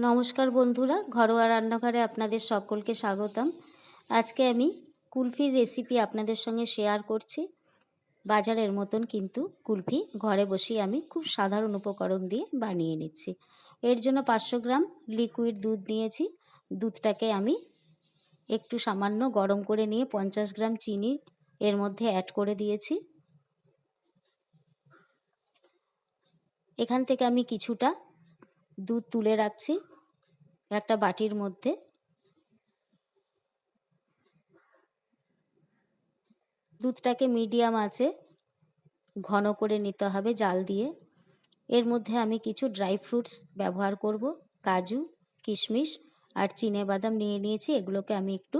নমস্কার বন্ধুরা, ঘরোয়া রান্নাঘরে আপনাদের সকলকে স্বাগতম। আজকে আমি কুলফির রেসিপি আপনাদের সঙ্গে শেয়ার করছি। বাজারের মতন কিন্তু কুলফি ঘরে বসেই আমি খুব সাধারণ উপকরণ দিয়ে বানিয়ে নিচ্ছি। এর জন্য 500 গ্রাম লিকুইড দুধ নিয়েছি। দুধটাকে আমি একটু সামান্য গরম করে নিয়ে 50 গ্রাম চিনি এর মধ্যে অ্যাড করে দিয়েছি। এখান থেকে আমি কিছুটা দুধ তুলে রাখছি একটা বাটির মধ্যে। দুধটাকে মিডিয়াম আঁচে ঘন করে নিতে হবে জাল দিয়ে। এর মধ্যে আমি কিছু ড্রাই ফ্রুটস ব্যবহার করব, কাজু, কিশমিশ আর চিনেবাদাম নিয়ে নিয়েছি। এগুলোকে আমি একটু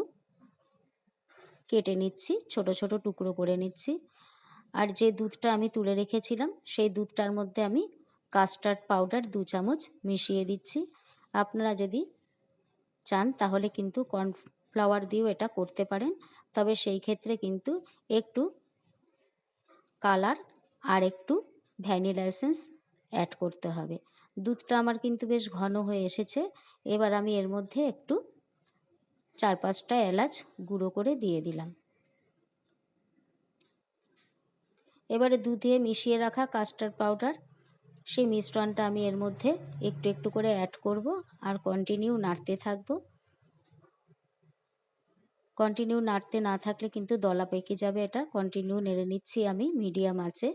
কেটে নিচ্ছি, ছোট ছোট টুকরো করে নিচ্ছি। আর যে দুধটা আমি তুলে রেখেছিলাম সেই দুধটার মধ্যে আমি কাস্টার্ড পাউডার 2 চামচ মিশিয়ে দিচ্ছি। আপনারা যদি চান তাহলে কিন্তু কর্নফ্লাওয়ার দিয়েও এটা করতে পারেন, তবে সেই ক্ষেত্রে কিন্তু একটু কালার আর একটু ভ্যানিলা এসেন্স অ্যাড করতে হবে। দুধটা আমার কিন্তু বেশ ঘন হয়ে এসেছে। এবার আমি এর মধ্যে একটু 4-5টা এলাচ গুঁড়ো করে দিয়ে দিলাম। এবারে দুধে মিশিয়ে রাখা কাস্টার্ড পাউডার, সেই মিশ্রণটা আমি এর মধ্যে একটু একটু করে অ্যাড করব আর কন্টিনিউ নাড়তে থাকবো। কন্টিনিউ নাড়তে না থাকলে কিন্তু দলা পেকে যাবে। এটা কন্টিনিউ নেড়ে নিচ্ছি আমি মিডিয়াম আঁচে।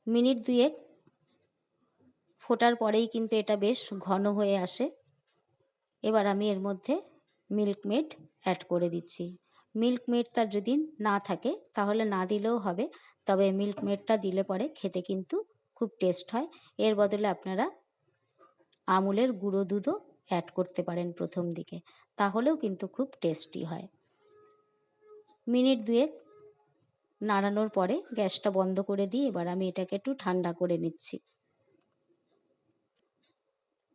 মিনিট 2 ফোটার পরেই কিন্তু এটা বেশ ঘন হয়ে আসে। এবার আমি এর মধ্যে মিল্ক মেড অ্যাড করে দিচ্ছি। মিল্ক মেডটা যদি না থাকে তাহলে না দিলেও হবে, তবে মিল্ক মেডটা দিলে পরে খেতে কিন্তু খুব টেস্ট হয়। এর বদলে আপনারা আমুলের গুঁড়ো দুধও অ্যাড করতে পারেন প্রথম দিকে, তাহলেও কিন্তু খুব টেস্টি হয়। মিনিট 2 নাড়ানোর পরে গ্যাসটা বন্ধ করে দিয়ে এবার আমি এটাকে একটু ঠান্ডা করে নিচ্ছি।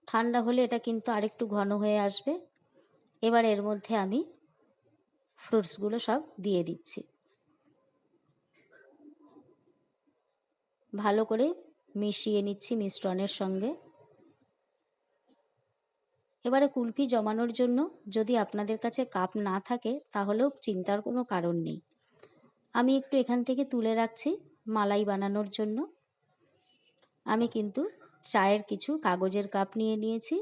ঠান্ডা হলে এটা কিন্তু আরেকটু ঘন হয়ে আসবে। এবার এর মধ্যে আমি ফ্রুটসগুলো সব দিয়ে দিচ্ছি। ভালো করে মিশিয়ে নিচ্ছি মিশ্রণের সঙ্গে। এবারে কুলফি জমানোর জন্য যদি আপনাদের কাছে কাপ না থাকে তাহলেও চিন্তার কোনো কারণ নেই। আমি একটু এখান থেকে তুলে রাখছি মালাই বানানোর জন্য। আমি কিন্তু চায়ের কিছু কাগজের কাপ নিয়ে নিয়েছি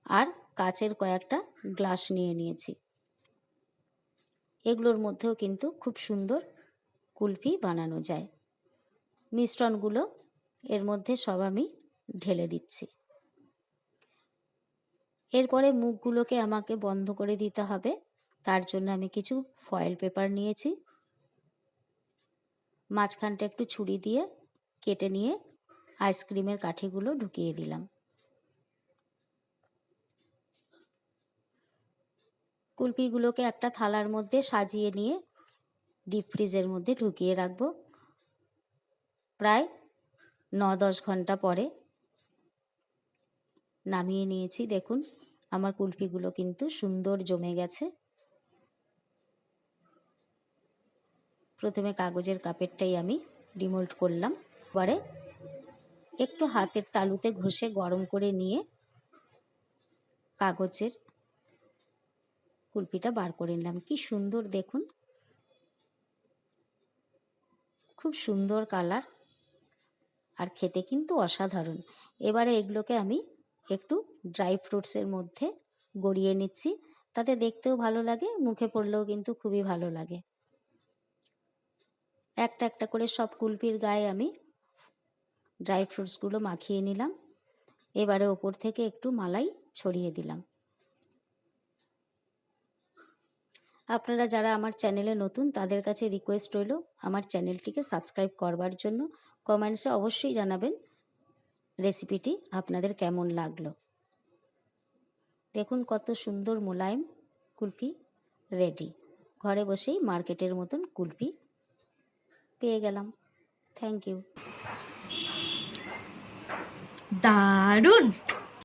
আর কাচের কয়েকটা গ্লাস নিয়ে নিয়েছি। এগুলোর মধ্যেও কিন্তু খুব সুন্দর কুলফি বানানো যায়। মিশ্রণগুলো এর মধ্যে সব আমি ঢেলে দিচ্ছি। এরপরে মুখগুলোকে আমাকে বন্ধ করে দিতে হবে। তার জন্য আমি কিছু ফয়েল পেপার নিয়েছি। মাঝখানটা একটু ছুরি দিয়ে কেটে নিয়ে আইসক্রিমের কাঠিগুলো ঢুকিয়ে দিলাম। কুলফিগুলোকে একটা থালার মধ্যে সাজিয়ে নিয়ে ডিপ ফ্রিজের মধ্যে ঢুকিয়ে রাখবো। প্রায় 9-10 ঘন্টা পরে নামিয়ে নিয়েছি। দেখুন আমার কুলফিগুলো কিন্তু সুন্দর জমে গেছে। প্রথমে কাগজের কাপেরটাই আমি ডিমোল্ড করলাম, পরে একটু হাতের তালুতে ঘষে গরম করে নিয়ে কাগজের কুলফিটা বার করে নিলাম। কি সুন্দর দেখুন, খুব সুন্দর কালার আর খেতে কিন্তু অসাধারণ। এবারে এগুলোকে আমি একটু ড্রাই ফ্রুটসের মধ্যে গড়িয়ে নিচ্ছি, তাতে দেখতেও ভালো লাগে, মুখে পড়লেও কিন্তু খুবই ভালো লাগে। একটা একটা করে সব কুলফির গায়ে আমি ড্রাই ফ্রুটসগুলো মাখিয়ে নিলাম। এবারে ওপর থেকে একটু মালাই ছড়িয়ে দিলাম। আপনারা যারা আমার চ্যানেলে নতুন তাদের কাছে রিকোয়েস্ট রইল আমার চ্যানেলটিকে সাবস্ক্রাইব করবার জন্য। কমেন্টসে অবশ্যই জানাবেন রেসিপিটি আপনাদের কেমন লাগলো। দেখুন কত সুন্দর মোলায়েম কুলফি রেডি। ঘরে বসেই মার্কেটের মতন কুলফি পেয়ে গেলাম। Thank you. দারুণ।